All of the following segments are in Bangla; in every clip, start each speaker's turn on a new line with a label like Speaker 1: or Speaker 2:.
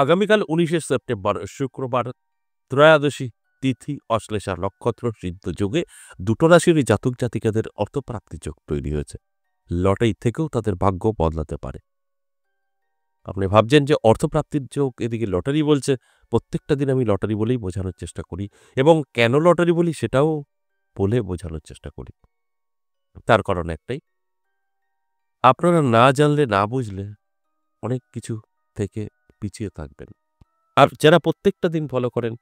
Speaker 1: আগামীকাল ১৯শে সেপ্টেম্বর শুক্রবার ত্রয়োদশী তিথি অশ্লেষা নক্ষত্র সিদ্ধ যোগে দুটো রাশিরই জাতক জাতিকাদের অর্থপ্রাপ্তি যোগ তৈরি হয়েছে। লটারি থেকেও তাদের ভাগ্য বদলাতে পারে। আপনি ভাবছেন যে অর্থপ্রাপ্তির যোগ, এদিকে লটারি বলছে। প্রত্যেকটা দিন আমি লটারি বলেই বোঝানোর চেষ্টা করি এবং কেন লটারি বলি সেটাও বলে বোঝানোর চেষ্টা করি। তার কারণ একটাই, আপনারা না জানলে না বুঝলে অনেক কিছু থেকে পিছিয়ে থাকবেন। আর যারা প্রত্যেকটা দিন ফলো করেন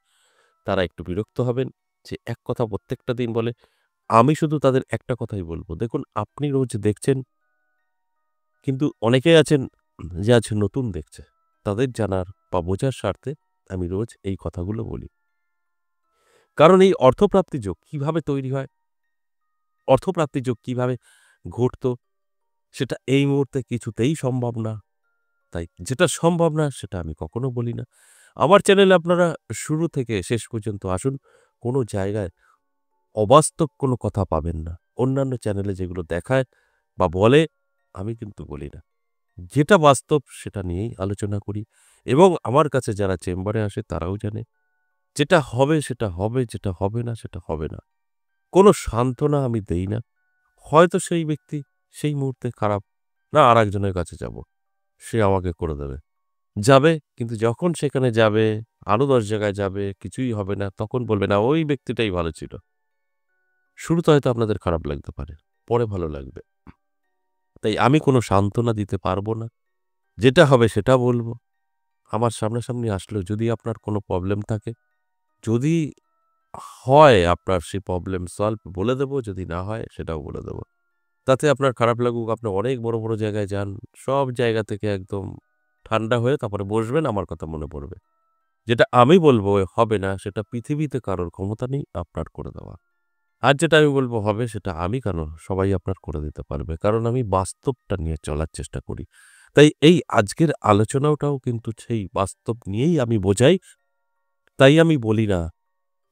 Speaker 1: তারা একটু বিরক্ত হবেন যে এক কথা প্রত্যেকটা দিন বলে। আমি শুধু তাদের একটা কথাই বলবো, দেখুন আপনি রোজ দেখছেন, কিন্তু অনেকেই আছেন যে আজ নতুন দেখছে। তাদের জানার বা বোঝার স্বার্থে আমি রোজ এই কথাগুলো বলি। কারণ এই অর্থপ্রাপ্তি যোগ কিভাবে তৈরি হয়, অর্থপ্রাপ্তি যোগ কিভাবে ঘটত, সেটা এই মুহূর্তে কিছুতেই সম্ভব না। তাই যেটা সম্ভব না সেটা আমি কখনো বলি না। আমার চ্যানেলে আপনারা শুরু থেকে শেষ পর্যন্ত আসুন, কোনো জায়গায় অবাস্তব কোনো কথা পাবেন না। অন্যান্য চ্যানেলে যেগুলো দেখায় বা বলে, আমি কিন্তু বলি না। যেটা বাস্তব সেটা নিয়েই আলোচনা করি এবং আমার কাছে যারা চেম্বারে আসে তারাও জানে যেটা হবে সেটা হবে, যেটা হবে না সেটা হবে না। কোনো সান্ত্বনা আমি দেই না। হয়তো সেই ব্যক্তি সেই মুহূর্তে খারাপ, না আরেকজনের কাছে যাব, সে আমাকে করে দেবে। যাবে, কিন্তু যখন সেখানে যাবে, আরো ১০ জায়গায় যাবে, কিছুই হবে না, তখন বলবে না ওই ব্যক্তিটাই ভালো ছিল। শুরুতে হয়তো আপনাদের খারাপ লাগতে পারে, পরে ভালো লাগবে। তাই আমি কোনো সান্ত্বনা দিতে পারবো না। যেটা হবে সেটা বলব। আমার সামনাসামনি আসলেও যদি আপনার কোনো প্রবলেম থাকে, যদি হয় আপনার সেই প্রবলেম সলভ বলে দেব, যদি না হয় সেটাও বলে দেব। তাতে আপনার খারাপ লাগুক, আপনি অনেক বড়, বড় জায়গায় যান, সব জায়গা থেকে একদম ঠান্ডা হয়ে তারপরে বসবেন, আমার কথা মনে পড়বে। যেটা আমি বলবো হবে না, সেটা পৃথিবীতে কারোর ক্ষমতা নেই আপনার করে দেওয়া। আর যেটা আমি বলবো হবে, সেটা আমি কেন, সবাই আপনার করে দিতে পারবে। কারণ আমি বাস্তবটা নিয়ে চলার চেষ্টা করি। তাই এই আজকের আলোচনাটাও কিন্তু সেই বাস্তব নিয়েই আমি বোঝাই। তাই আমি বলি না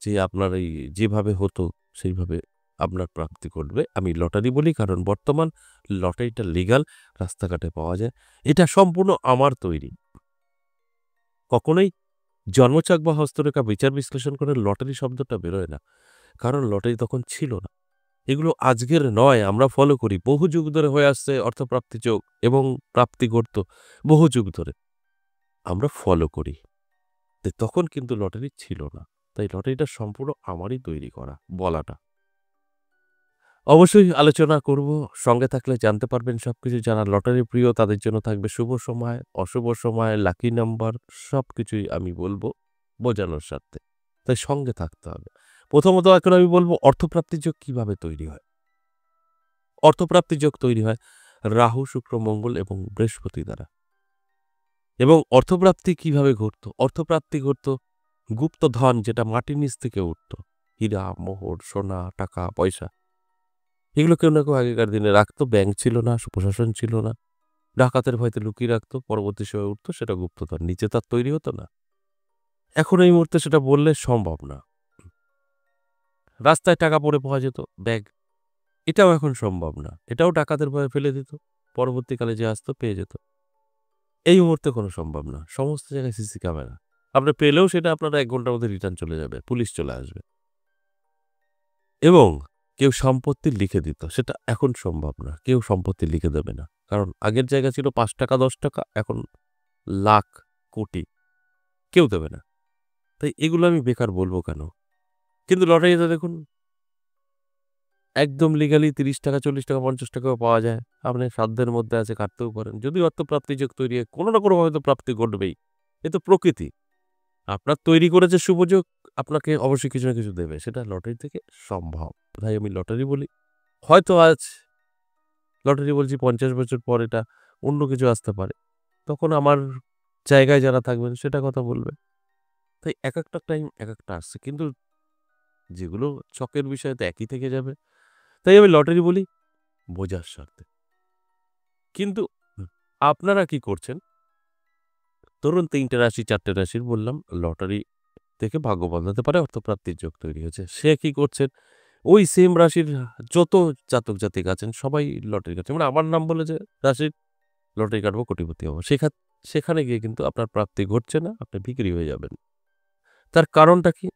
Speaker 1: যে আপনার এই যেভাবে হতো সেইভাবে আপনার প্রাপ্তি ঘটবে। আমি লটারি বলি কারণ বর্তমান লটারিটা লিগ্যাল, রাস্তাঘাটে পাওয়া যায়। এটা সম্পূর্ণ আমার তৈরি। কখনোই জন্মছক বা হস্তরেখা বিচার বিশ্লেষণ করে লটারি শব্দটা বেরোয় না। কারণ লটারি তখন ছিল না। এগুলো আজকের নয়, আমরা ফলো করি। বহু যুগ ধরে হয়ে আসছে অর্থপ্রাপ্তি যোগ এবং প্রাপ্তি ঘটত বহু যুগ ধরে। আমরা ফলো করি। তখন কিন্তু লটারি ছিল না। তাই লটারিটা সম্পূর্ণ আমারই তৈরি করা, বলাটা। অবশ্যই আলোচনা করব। সঙ্গে থাকলে জানতে পারবেন সবকিছু। যারা লটারি প্রিয় তাদের জন্য থাকবে শুভ সময়, অশুভ সময়, লাকি নাম্বার সবকিছুই আমি বলবো বোঝানোর স্বার্থে। তাই সঙ্গে থাকতে হবে। প্রথমত এখন আমি বলব অর্থপ্রাপ্তির যোগ কিভাবে তৈরি হয়। অর্থপ্রাপ্তির যোগ তৈরি হয় রাহু, শুক্র, মঙ্গল এবং বৃহস্পতি দ্বারা। এবং অর্থপ্রাপ্তি কিভাবে ঘটত? অর্থপ্রাপ্তি ঘটত গুপ্তধন, যেটা মাটির নিচ থেকে উঠত। হীরা, মোহর, সোনা, টাকা, পয়সা। এগুলো কেউ না কেউ আগেকার দিনে রাখত। ব্যাংক ছিল না, প্রশাসন ছিল না। ডাকাতের ভয়তে লুকিয়ে রাখত। পরবর্তী সময়ে উঠত, সেটা গুপ্তধন। নিচে তার তৈরি হতো না। এখন এই মুহূর্তে সেটা বললে সম্ভব না। রাস্তায় টাকা পড়ে পাওয়া যেত, ব্যাগ। এটাও এখন সম্ভব না। এটাও ডাকাতের ভয়ে ফেলে দিত। পরবর্তীকালে যে আসতো পেয়ে যেত। এই মুহূর্তে কোনো সম্ভব না। সমস্ত জায়গায় সিসি ক্যামেরা। আপনি পেলেও সেটা আপনার ১ ঘন্টার মধ্যে রিটার্ন চলে যাবে। পুলিশ চলে আসবে। এবং কেউ সম্পত্তি লিখে দিত। সেটা এখন সম্ভব না। কেউ সম্পত্তি লিখে দেবে না। কারণ আগের জায়গা ছিল ৳৫, ৳১০, এখন লাখ, কোটি। কেউ দেবে না। তাই এগুলো আমি বেকার বলব কেন? কিন্তু লটারিতে দেখুন একদম লিগালি ৳৩০, ৳৪০, ৳৫০ পাওয়া যায়। আপনার সাধ্যের মধ্যে আছে, কাটতেও পারেন। যদি অর্থপ্রাপ্তির যোগ তৈরি হয়, কোনো না কোনোভাবে তো প্রাপ্তি ঘটবেই। এ তো প্রকৃতি। আপনার তৈরি করেছে শুভযোগ, আপনাকে অবশ্যই কিছু না কিছু দেবে। সেটা লটারি থেকে সম্ভব। তাই আমি লটারি বলি। হয়তো আজ লটারি বলছি, ৫০ বছর পর এটা অন্য কিছু আসতে পারে। তখন আমার জায়গায় যারা থাকবেন সেটা কথা বলবে। তাই একেকটা টাইম একেকটা আসছে। কিন্তু যেগুলো ছকের বিষয় তো একই থেকে যাবে। তাই আমি লটারি বলি বোঝার স্বার্থে। কিন্তু আপনারা কি করছেন? ধরুন ৩ টে রাশি, ৪ টে রাশির বললাম লটারি থেকে ভাগ্য বদলাতে পারে, অর্থপ্রাপ্তির যোগ তৈরি হয়েছে। সে কি করছেন? ওই সেম রাশির যত জাতক জাতিক আছেন সবাই লটারি কাটছে। মানে আমার নাম বলে যে রাশির লটারি কাটবো, কোটিপতি হবো। সেখানে গিয়ে কিন্তু আপনার প্রাপ্তি ঘটছে না, আপনি বিক্রি হয়ে যাবেন। তার কারণটা কি?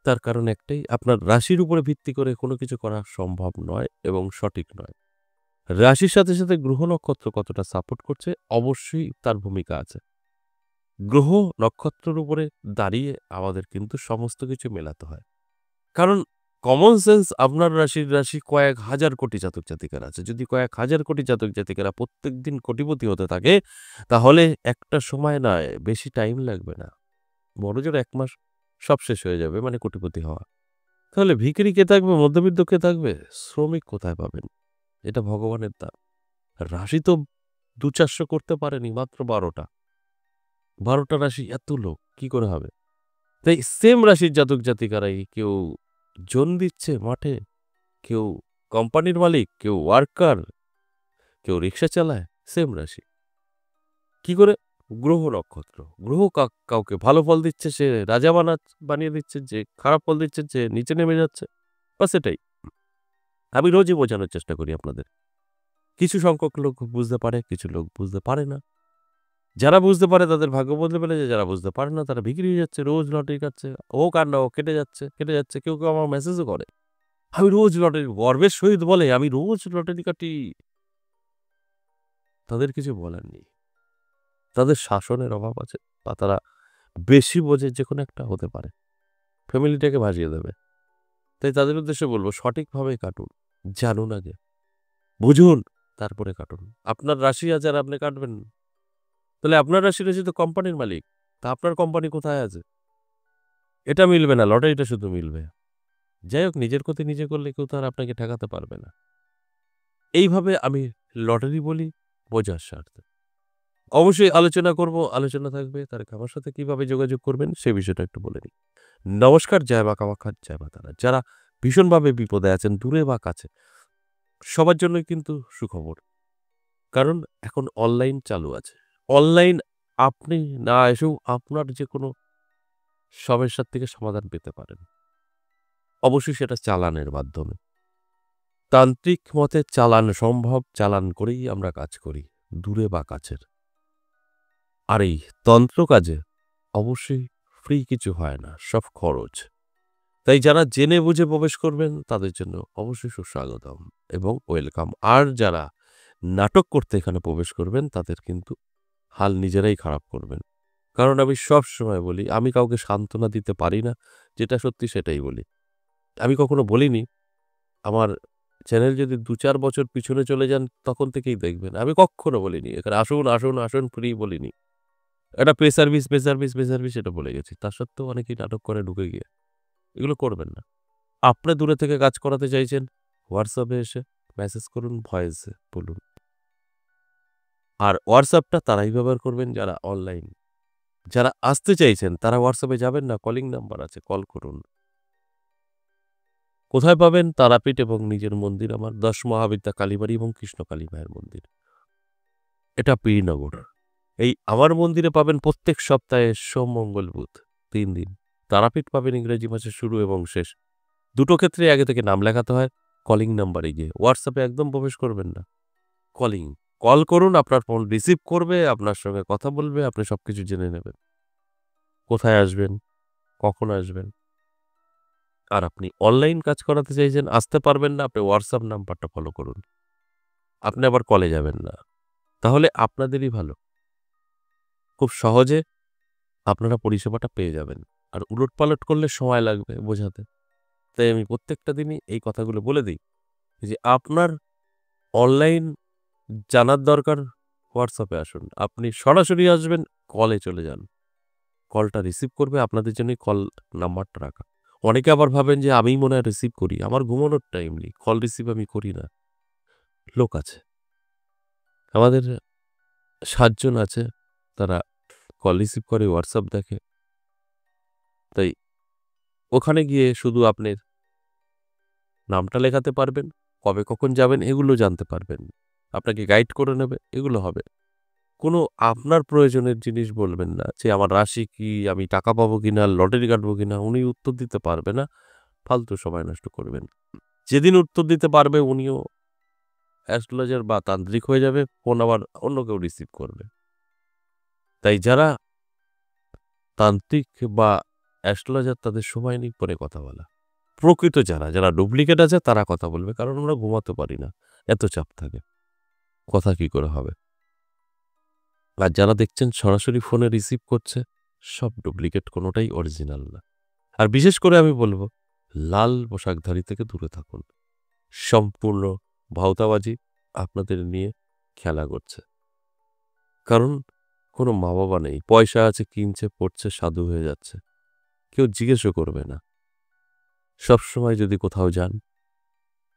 Speaker 1: তার কারণ একটাই, আপনার রাশির উপরে ভিত্তি করে কোনো কিছু করা সম্ভব নয় এবং সঠিক নয়। রাশির সাথে, সাথে গ্রহ নক্ষত্র কতটা সাপোর্ট করছে অবশ্যই তার ভূমিকা আছে। গ্রহ নক্ষত্রের উপরে দাঁড়িয়ে আমাদের কিন্তু সমস্ত কিছু মেলাতে হয়। কারণ কমন সেন্স আপনার রাশি কয়েক হাজার কোটি জাতক জাতিকার আছে। যদি কয়েক হাজার কোটি জাতক জাতিকারা প্রত্যেকদিন কোটিপতি হতে থাকে, তাহলে একটা সময় নয়, বেশি টাইম লাগবে না। বড়জোর ১ মাস সব শেষ হয়ে যাবে মানে কোটিপতি হওয়া। তাহলে ভিখারি কে থাকবে? মধ্যবিত্ত কে থাকবে? শ্রমিক কোথায় পাবেন? এটা ভগবানের দান। রাশি তো ২-৪০০ করতে পারেনি, মাত্র ১২টা। ১২টা রাশি এত লোক কি করে হবে? তাই সেম রাশির জাতক জাতিকারাই কেউ জন দিচ্ছে মাঠে, কেউ কোম্পানির মালিক, কেউ ওয়ার্কার, কেউ রিক্সা চালায়, সেম রাশি। কি করে? গ্রহ নক্ষত্র। গ্রহ কাউকে ভালো ফল দিচ্ছে, সে রাজা বানিয়ে দিচ্ছে, যে খারাপ ফল দিচ্ছে যে নিচে নেমে যাচ্ছে। বাস এটাই। আমি রোজই বোঝানোর চেষ্টা করি আপনাদের। কিছু সংখ্যক লোক বুঝতে পারে, কিছু লোক বুঝতে পারে না। যারা বুঝতে পারে তাদের ভাগ্য বদলে ফেলেছে, যারা বুঝতে পারে না তারা বিক্রি হয়ে যাচ্ছে, রোজ লটারি কাটছে। হোক আর না হোক কেটে যাচ্ছে, কেটে যাচ্ছে। কেউ, কেউ আমার মেসেজও করে। আমি রোজ লটারি, গর্বের সহিত বলে, "আমি রোজ লটারি কাটি।" তাদের কিছু বলার নেই। তাদের শাসনের অভাব আছে বা তারা বেশি বোঝে, যেকোনো একটা হতে পারে। ফ্যামিলিটাকে ভাসিয়ে দেবে। তাই তাদের উদ্দেশ্যে বলব, সঠিকভাবে কাটুন। জানুন আগে। বুঝুন, তারপরে কাটুন। আপনার রাশি আছে আর আপনি কাটবেন না। তাহলে আপনার রাশি তো কোম্পানির মালিক। তা আপনার কোম্পানি কোথায় আছে? এটা মিলবে না, লটারিটা শুধু মিলবে। যাই হোক, নিজের ক্ষতি নিজে করলে কেউ তো আর আপনাকে ঠেকাতে পারবে না। এইভাবে আমি লটারি বলি বোঝার স্বার্থে। অবশ্যই আলোচনা করব, আলোচনা থাকবে। তার আমার সাথে কিভাবে যোগাযোগ করবেন সে বিষয়টা একটু বলে নিই। নমস্কার, জয় মা কামাখ্যা, জয় মা তারা। যারা ভীষণভাবে বিপদে আছেন, দূরে বা কাছে, সবার জন্যই কিন্তু সুখবর। কারণ এখন অনলাইন চালু আছে। অনলাইন আপনি না এসেও আপনার যেকোনো সমস্যার থেকে সমাধান পেতে পারেন। অবশ্যই সেটা চালানের মাধ্যমে। তান্ত্রিক মতে চালান সম্ভব, চালান করেই আমরা কাজ করি, দূরে বা কাছের। আর এই তন্ত্র কাজে অবশ্যই ফ্রি কিছু হয় না, সব খরচ। তাই যারা জেনে বুঝে প্রবেশ করবেন তাদের জন্য অবশ্যই সুস্বাগতম এবং ওয়েলকাম। আর যারা নাটক করতে এখানে প্রবেশ করবেন তাদের কিন্তু হাল নিজেরাই খারাপ করবেন। কারণ আমি সবসময় বলি, আমি কাউকে সান্ত্বনা দিতে পারি না, যেটা সত্যি সেটাই বলি। আমি কখনো বলিনি, আমার চ্যানেল যদি ২-৪ বছর পিছনে চলে যান তখন থেকেই দেখবেন। আমি কক্ষনো বলিনি এখানে আসুন, আসুন, আসুন ফ্রি বলিনি। একটা pay service, pay service, pay service এটা বলে গেছি। তা সত্ত্বেও অনেকেই নাটক করে ঢুকে গিয়ে। এগুলো করবেন না। আপনি দূরে থেকে কাজ করাতে চাইছেন, WhatsApp এ এসে মেসেজ করুন, ভয়েসে বলুন। আর WhatsApp টা তারাই ব্যবহার করবেন যারা অনলাইন। যারা আসতে চাইছেন তারা WhatsApp এ যাবেন না, কলিং নাম্বার আছে, কল করুন। কোথায় পাবেন? তারাপীঠ এবং নিজের মন্দির আমার ১০ মহাবিদ্যা কালীবাড়ি এবং কৃষ্ণকালী মায়ের মন্দির। এটা পীরনগর। এই আমার মন্দিরে পাবেন প্রত্যেক সপ্তাহে সোম, মঙ্গল, বুধ ৩ দিন। তারাপীঠ পাবেন ইংরেজি মাসের শুরু এবং শেষ। দুটো ক্ষেত্রে আগে থেকে নাম লেখাতে হয় কলিং নাম্বারে গিয়ে। WhatsApp এ একদম প্রবেশ করবেন না। কলিং। কল করুন, আপনার ফোন রিসিভ করবে, আপনার সঙ্গে কথা বলবে, আপনি সবকিছু জেনে নেবেন। কোথায় আসবেন, কখন আসবেন। আর আপনি অনলাইন কাজ করাতে চাইছেন, আসতে পারবেন না, আপনি WhatsApp নাম্বারটা ফলো করুন। আপনি আবার কলে যাবেন না। তাহলে আপনাদেরই ভালো। খুব সহজে আপনারা পরিষেবাটা পেয়ে যাবেন। আর উলটপালট করলে সময় লাগবে বোঝাতে। তাই আমি প্রত্যেকটা দিনই এই কথাগুলো বলে দিই যে, আপনার অনলাইন জানার দরকার, WhatsApp এ আসুন। আপনি সরাসরি আসবেন, কলে চলে যান। কলটা রিসিভ করবে, আপনাদের জন্যই কল নাম্বারটা রাখা। অনেকে আবার ভাবেন যে আমিই মনে হয় রিসিভ করি। আমার ঘুমানোর টাইম নেই। কল রিসিভ আমি করি না। লোক আছে। আমাদের ৭ জন আছে। তারা কল রিসিভ করে, WhatsApp দেখে। তাই ওখানে গিয়ে শুধু আপনি নামটা লেখাতে পারবেন, কবে কখন যাবেন এগুলো জানতে পারবেন। আপনাকে গাইড করে নেবে, এগুলো হবে। কোনো আপনার প্রয়োজনের জিনিস বলবেন না যে আমার রাশি কি, আমি টাকা পাবো কিনা, লটারি কাটবো কিনা, উনি উত্তর দিতে পারবে না। ফালতু সময় নষ্ট করবেন। যেদিন উত্তর দিতে পারবে উনিও অ্যাস্ট্রোলজার বা তান্ত্রিক হয়ে যাবে, ফোন আবার অন্য কেউ রিসিভ করবে। তাই যারা তান্ত্রিক বা অ্যাস্ট্রোলজার তাদের সময় নেই পরে কথা বলা। প্রকৃত যারা ডুপ্লিকেট আছে তারা কথা বলবে, কারণ আমরা ঘুমাতে পারি না, এত চাপ থাকে, কথা কি করে হবে। আর যারা দেখছেন সরাসরি ফোনে রিসিভ করছে, সব ডুপ্লিকেট, কোনোটাই অরিজিনাল না। আর বিশেষ করে আমি বলবো, লাল পোশাকধারী থেকে দূরে থাকুন। সম্পূর্ণ ভাওতাবাজি আপনাদের নিয়ে খেলা করছে। কারণ কোনো মা বাবা নেই, পয়সা আছে, কিনছে, পড়ছে, সাধু হয়ে যাচ্ছে, কেউ জিজ্ঞেসও করবে না। সবসময় যদি কোথাও যান,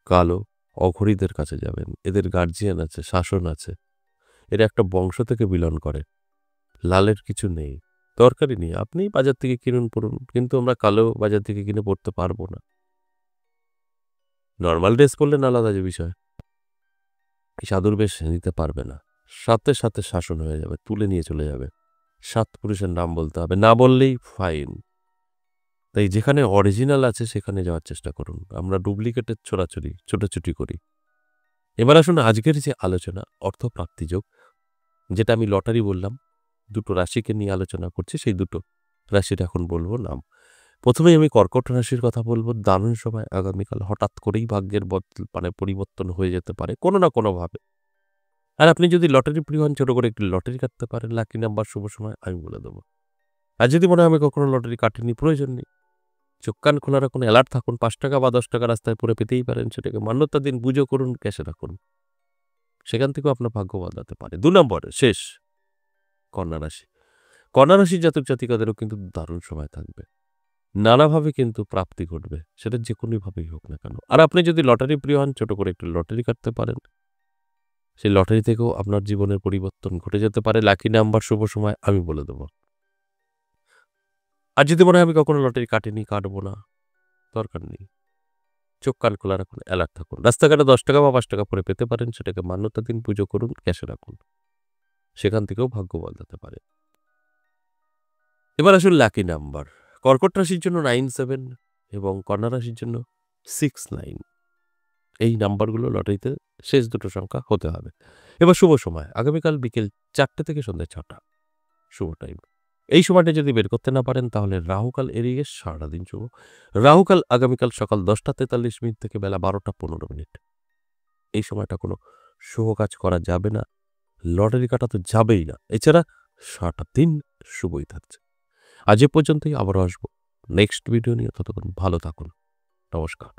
Speaker 1: কালো অঘরীদের কাছে যাবেন, এদের গার্জিয়ান আছে, শাসন আছে, এরা একটা বংশ থেকে বিলন করে। লালের কিছু নেই, দরকারই নেই, আপনি বাজার থেকে কিনুন পড়ুন, কিন্তু আমরা কালো বাজার থেকে কিনে পড়তে পারবো না। নর্মাল ড্রেস পরলেন আলাদা যে বিষয়, এই সাধুর বেশ নিতে পারবে না, সাথে সাথে শাসন হয়ে যাবে, তুলে নিয়ে চলে যাবে। 7 পুরুষের নাম বলতে হবে, না বললেই ফাইন। তাই যেখানে অরিজিনাল আছে সেখানে যাওয়ার চেষ্টা করুন। আমরা ডুপ্লিকেটের ছোটাছুটি করি। এবার আসুন আজকের যে আলোচনা, অর্থপ্রাপ্তি যোগ, যেটা আমি লটারি বললাম, দুটো রাশিকে নিয়ে আলোচনা করছি, সেই দুটো রাশির এখন বলবো নাম। প্রথমেই আমি কর্কট রাশির কথা বলবো। দারুণ সময় আগামীকাল, হঠাৎ করেই ভাগ্যের পরিবর্তন হয়ে যেতে পারে কোনো না কোনোভাবে। আর আপনি যদি লটারি প্রিয় হন, ছোট করে একটি লটারি কাটতে পারেন, লাকি নাম্বার, শুভ সময় আমি বলে দেবো। আর যদি মনে হয় আমি কখনো লটারি কাটিনি, প্রয়োজন নেই, চোখ কান খোলা রাখুন, অ্যালার্ট থাকুন, 5 টাকা বা 10 টাকা রাস্তায় পড়ে পেতেই পারেন, সেটাকে মান্যতা দিন, পুজো করুন, ক্যাশে রাখুন, সেখান থেকেও আপনার ভাগ্য বদলাতে পারে। 2 নম্বরে শেষ, কন্যা রাশি। কন্যা রাশির জাতক জাতিকাদেরও কিন্তু দারুণ সময় থাকবে, নানাভাবে কিন্তু প্রাপ্তি ঘটবে, সেটা যে কোনোভাবেই হোক না কেন। আর আপনি যদি লটারি প্রিয় হন, ছোট করে একটু লটারি কাটতে পারেন, সেই লটারি থেকেও আপনার জীবনের পরিবর্তন ঘটে যেতে পারে। লাকি নাম্বার, শুভ সময় আমি বলে দেবো। আর যদি মনে হয় আমি কখনো লটারি কাটিনি, কাটবো না, দরকার নেই, চোখ কান খোলা রাখুন, অ্যালার্ট থাকুন, রাস্তাঘাটে 10 টাকা বা 5 টাকা পরে পেতে পারেন, সেটাকে মান্যতা দিন, পুজো করুন, ক্যাশে রাখুন, সেখান থেকেও ভাগ্য বদলাতে পারে। এবার আসুন লাকি নাম্বার। কর্কট রাশির জন্য 97 এবং কন্যা রাশির জন্য 69। এই নাম্বারগুলো লটারিতে শেষ দুটো সংখ্যা হতে হবে। এবার শুভ সময় আগামীকাল বিকেল 4টে থেকে সন্ধ্যে 6টা, শুভ টাইম। এই সময়টা যদি বের করতে না পারেন, তাহলে রাহুকাল এড়িয়ে সারাদিন শুভ। রাহুকাল আগামীকাল সকাল 10টা 43 থেকে বেলা 12টা 15। এই সময়টা কোনো শুভ কাজ করা যাবে না, লটারি কাটা তো যাবেই না। এছাড়া সারাটা দিন শুভই থাকছে। আজ এ পর্যন্তই, আবারও আসবো নেক্সট ভিডিও নিয়ে। ততক্ষণ ভালো থাকুন, নমস্কার।